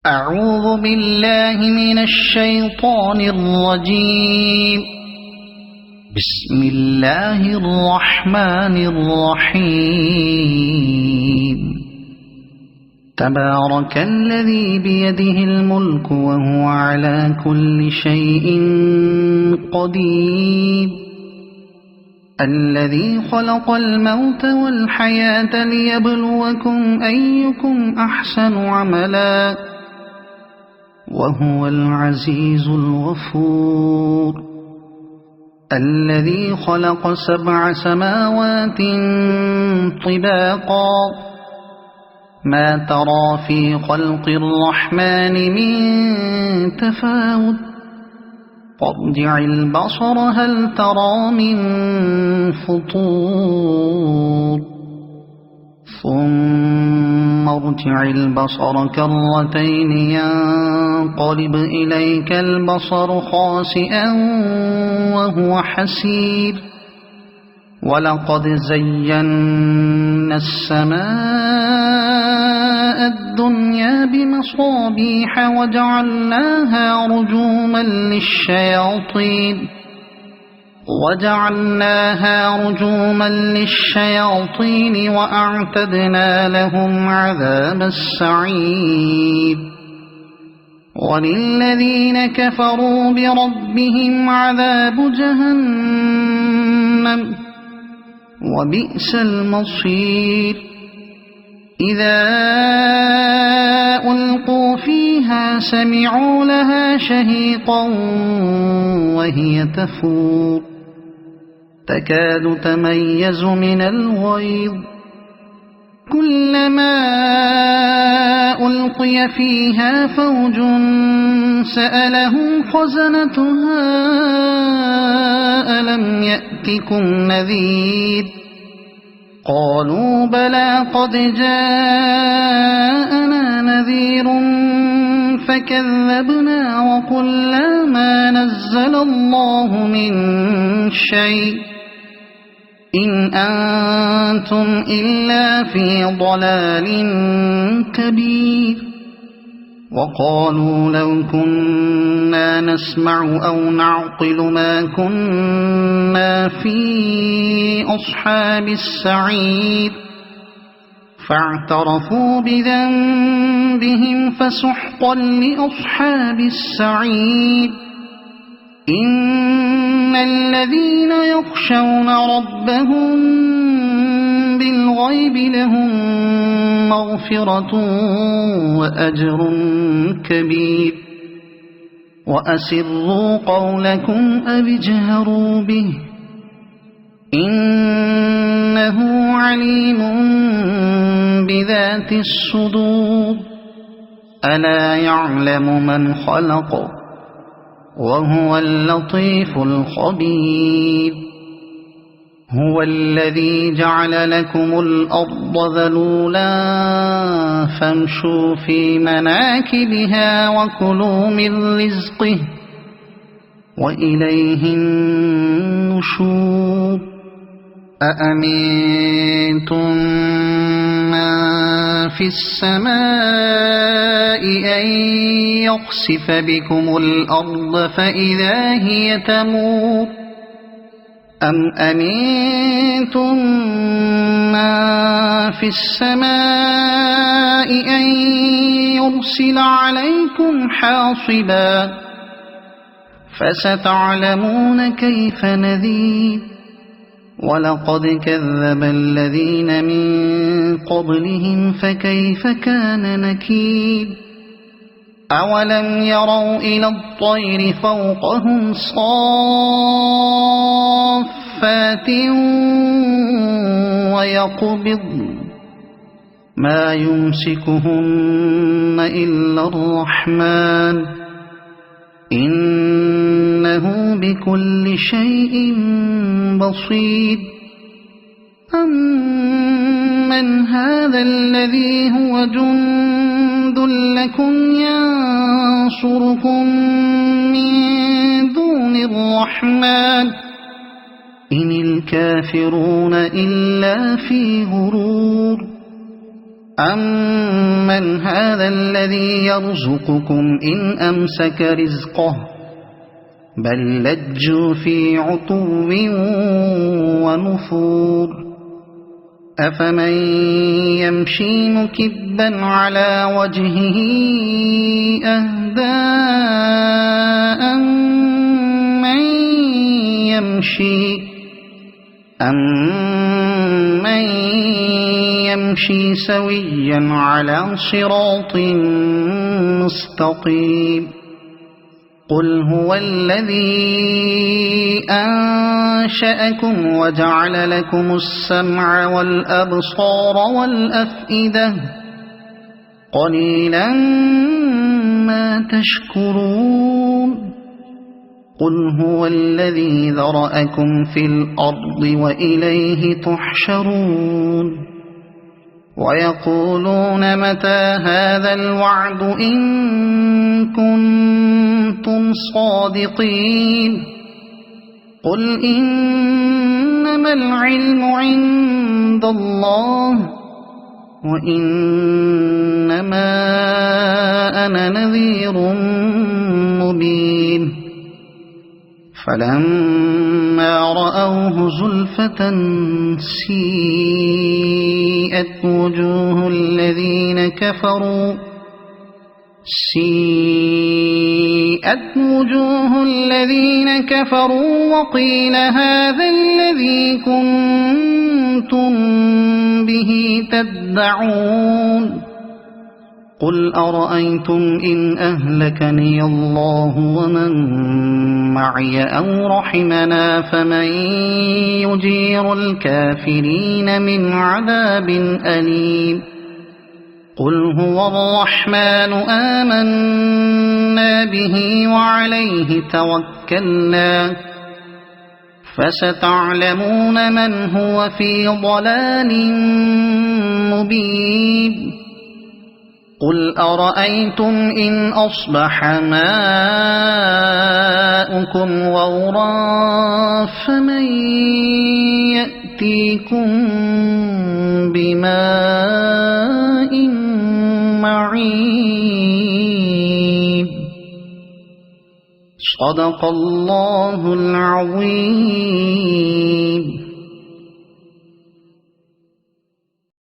أعوذ بالله من الشيطان الرجيم. بسم الله الرحمن الرحيم. تبارك الذي بيده الملك وهو على كل شيء قدير. الذي خلق الموت والحياة ليبلوكم أيكم أحسن عملا وهو العزيز الغفور. الذي خلق 7 سماوات طباقا ما ترى في خلق الرحمن من تفاوت فارجع البصر هل ترى من فطور ثم ارجع البصر كرتين ينقلب إليك البصر خاسئا وهو حسير. ولقد زينا السماء الدنيا بمصابيح وجعلناها رجوما للشياطين وأعتدنا لهم عذاب السعير. وللذين كفروا بربهم عذاب جهنم وبئس المصير. إذا ألقوا فيها سمعوا لها شهيقا وهي تفور تكاد تميز من الغيظ. كلما ألقي فيها فوج سألهم خزنتها ألم يأتكم نذير قالوا بلى قد جاءنا نذير فكذبنا وقلنا ما نزل الله من شيء إن أنتم إلا في ضلال كبير. وقالوا لو كنا نسمع أو نعقل ما كنا في أصحاب السعير فاعترفوا بذنبهم فسحقا لأصحاب السعير. إن الذين يخشون ربهم بالغيب لهم مغفرة وأجر كبير. وأسروا قولكم أو اجهروا به إنه عليم بذات الصدور. ألا يعلم من خلق وهو اللطيف الخبير. هو الذي جعل لكم الأرض ذلولا فامشوا في مناكبها وكلوا من رزقه وإليه النشور. أأمنتم من في السماء أن يخسف بكم الأرض فإذا هي تمور أم أمنتم من في السماء أن يرسل عليكم حاصبا فستعلمون كيف نذير. ولقد كذب الذين من قبلهم فكيف كان نكير. أولم يروا إلى الطير فوقهم صافات ويقبضن ما يمسكهن إلا الرحمن إنه بكل شيء بصير. أمن هذا الذي هو جند لكم ينصركم من دون الرحمن إن الكافرون إلا في غرور. أمن أمن هذا الذي يرزقكم إن أمسك رزقه بل لجوا في عتو ونفور أفمن يمشي مكبا على وجهه أهدى أمن يمشي سويا على صراط مستقيم قل هو الذي أنشأكم وجعل لكم السمع والأبصار والأفئدة قليلا ما تشكرون قل هو الذي ذرأكم في الأرض وإليه تحشرون ويقولون متى هذا الوعد إن كنتم صادقين قل إنما العلم عند الله وإنما أنا نذير مبين فلما رأوه زلفة سيئت وجوه الذين كفروا وقيل هذا الذي كنتم به تدعون قل أرأيتم إن أهلكني الله ومن معي أو رحمنا فمن يجير الكافرين من عذاب أليم قل هو الرحمن آمنا به وعليه توكلنا فستعلمون من هو في ضلال مبين قل أرأيتم إن أصبح ماؤكم غورا فمن يأتيكم بماء معين صدق الله العظيم.